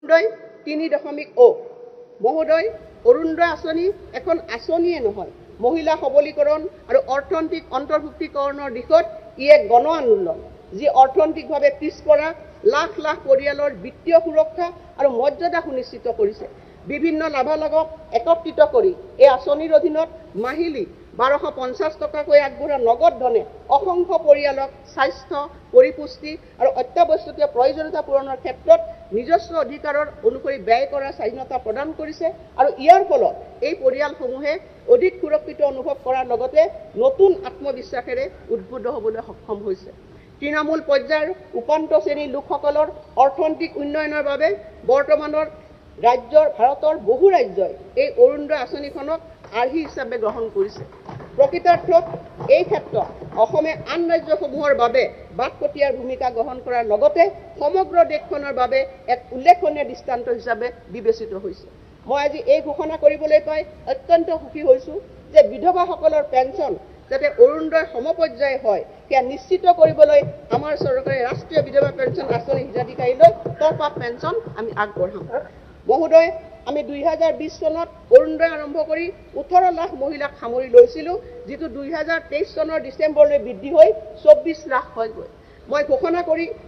অৰুণোদয় ৩.০ মহোদয় অৰুণোদয় আঁচনি এখন আঁচনিয়ে নহয়, মহিলা সবলীকৰণ আৰু অৰ্থনৈতিক অন্তৰ্ভুক্তিকৰণৰ দিশত ই এক গণ আন্দোলন, যি অৰ্থনৈতিকভাৱে পিছপৰা লাখ লাখ পৰিয়ালৰ বিত্তীয় সুৰক্ষা আৰু মৰ্যাদা সুনিশ্চিত কৰিছে। বিভিন্ন লাভালাভক একত্ৰিত কৰি এই আঁচনিৰ অধীনত মাহিলী ১২৫০ টকাকৈ আগবঢ়োৱা নগদ ধনে অসংখ্য পৰিয়ালক স্বাস্থ্য, পৰিপুষ্টি আৰু অত্যাৱশ্যকীয় প্ৰয়োজনীয়তা পূৰণৰ ক্ষেত্ৰত নিজস্ব অধিকাৰৰ অনুসৰি ব্যয় কৰাৰ স্বাধীনতা প্ৰদান কৰিছে আৰু ইয়াৰ ফলত এই পৰিয়ালসমূহে অধিক সুৰক্ষিত অনুভৱ কৰাৰ লগতে নতুন আত্মবিশ্বাসেৰে উদ্বুদ্ধ হ'বলৈ সক্ষম হৈছে। তৃণমূল পৰ্যায়ৰ উপান্ত শ্ৰেণীৰ লোকসকলৰ অৰ্থনৈতিক উন্নয়নৰ বাবে বৰ্তমানৰ ভাৰতৰ বহু ৰাজ্যই এই অৰুণোদয় আঁচনিখনক আৰ্হি হিচাপে গ্ৰহণ কৰিছে। প্ৰকৃতাৰ্থত এই ক্ষেত্ৰত অসমে আন ৰাজ্যসমূহৰ বাবে বাটপটীয়াৰ ভূমিকা গ্ৰহণ কৰাৰ লগতে সমগ্ৰ দেশখনৰ বাবে এক উল্লেখনীয় দৃষ্টান্ত হিচাপে বিবেচিত হৈছে। মই আজি এই ঘোষণা কৰিবলৈ পাই অত্যন্ত সুখী হৈছোঁ যে বিধৱাসকলৰ পেঞ্চন যাতে অৰুণোদয় সমপৰ্যায় হয় সেয়া নিশ্চিত কৰিবলৈ আমাৰ চৰকাৰে ৰাষ্ট্ৰীয় বিধৱা পেঞ্চন আঁচনি হিতাধিকাৰীলৈ টপ-আপ পেঞ্চন আমি আগবঢ়াম। মহোদয়, আমি ২০২০ চনত অৰুণোদয় আৰম্ভ কৰি ১৮ লাখ মহিলাক সামৰি লৈছিলোঁ, যিটো ২০২৩ চনৰ ডিচেম্বৰলৈ বৃদ্ধি হৈ ২৪ লাখ হয়গৈ। মই ঘোষণা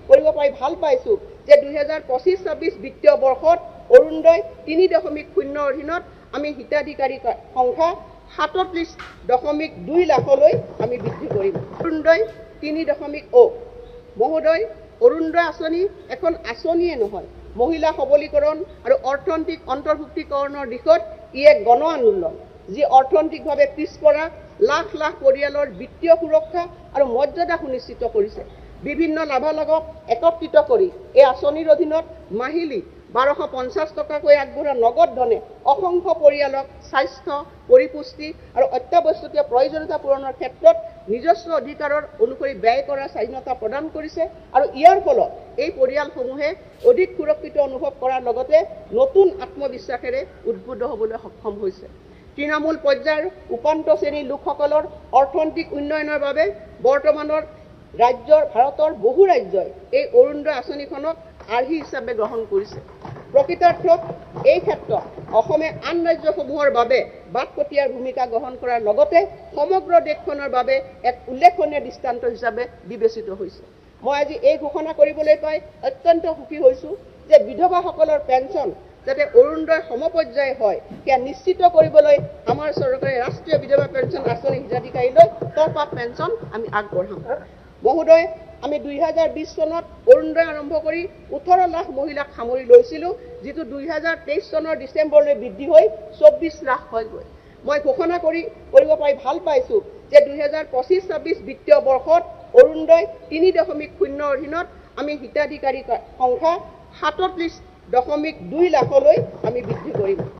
কৰিব পাই ভাল পাইছোঁ যে ২০২৫-২৬ বিত্তীয় বৰ্ষত অৰুণোদয় ৩.০ অধীনত আমি হিতাধিকাৰী সংখ্যা ৩৭.২ লাখলৈ আমি বৃদ্ধি কৰিম। অৰুণোদয় ৩.০ মহোদয় অৰুণোদয় আঁচনি এখন আঁচনিয়ে নহয়, মহিলা সবলীকৰণ আৰু অৰ্থনৈতিক অন্তৰ্ভুক্তিকৰণৰ দিশত ই এক গণ আন্দোলন, যি অৰ্থনৈতিকভাৱে পিছপৰা লাখ লাখ পৰিয়ালৰ বিত্তীয় সুৰক্ষা আৰু মৰ্যাদা সুনিশ্চিত কৰিছে। বিভিন্ন লাভালাভক একত্ৰিত কৰি এই আঁচনিৰ অধীনত মাহিলী ১২৫০ টকাকৈ আগবঢ়োৱা নগদ ধনে অসংখ্য পৰিয়ালক স্বাস্থ্য, পৰিপুষ্টি আৰু অত্যাৱশ্যকীয় প্ৰয়োজনীয়তা পূৰণৰ ক্ষেত্ৰত নিজস্ব অধিকাৰৰ অনুসৰি ব্যয় কৰাৰ স্বাধীনতা প্ৰদান কৰিছে আৰু ইয়াৰ ফলত এই পৰিয়ালসমূহে অধিক সুৰক্ষিত অনুভৱ কৰাৰ লগতে নতুন আত্মবিশ্বাসেৰে উদ্বুদ্ধ হ'বলৈ সক্ষম হৈছে। তৃণমূল পৰ্যায়ৰ উপান্ত শ্ৰেণীৰ লোকসকলৰ অৰ্থনৈতিক উন্নয়নৰ বাবে বৰ্তমানৰ ভাৰতৰ বহু ৰাজ্যই এই অৰুণোদয় আঁচনিখনক আৰ্হি হিচাপে গ্ৰহণ কৰিছে। প্ৰকৃতাৰ্থত এই ক্ষেত্ৰত অসমে আন ৰাজ্যসমূহৰ বাবে বাটপটীয়াৰ ভূমিকা গ্ৰহণ কৰাৰ লগতে সমগ্ৰ দেশখনৰ বাবে এক উল্লেখনীয় দৃষ্টান্ত হিচাপে বিবেচিত হৈছে। মই আজি এই ঘোষণা কৰিবলৈ পাই অত্যন্ত সুখী হৈছোঁ যে বিধৱাসকলৰ পেঞ্চন যাতে অৰুণোদয় সমপৰ্যায় হয় সেয়া নিশ্চিত কৰিবলৈ আমাৰ চৰকাৰে ৰাষ্ট্ৰীয় বিধৱা পেঞ্চন আঁচনি হিতাধিকাৰীলৈ টপ-আপ পেঞ্চন আমি আগবঢ়াম। মহোদয়, আমি ২০২০ চনত অৰুণোদয় আৰম্ভ কৰি ১৮ লাখ মহিলাক সামৰি লৈছিলোঁ, যিটো ২০২৩ চনৰ ডিচেম্বৰলৈ বৃদ্ধি হৈ ২৪ লাখ হয়গৈ। মই ঘোষণা কৰিব পাই ভাল পাইছোঁ যে ২০২৫-২৬ বিত্তীয় বৰ্ষত অৰুণোদয় ৩.০ অধীনত আমি হিতাধিকাৰী সংখ্যা ৩৭.২ লাখলৈ আমি বৃদ্ধি কৰিম।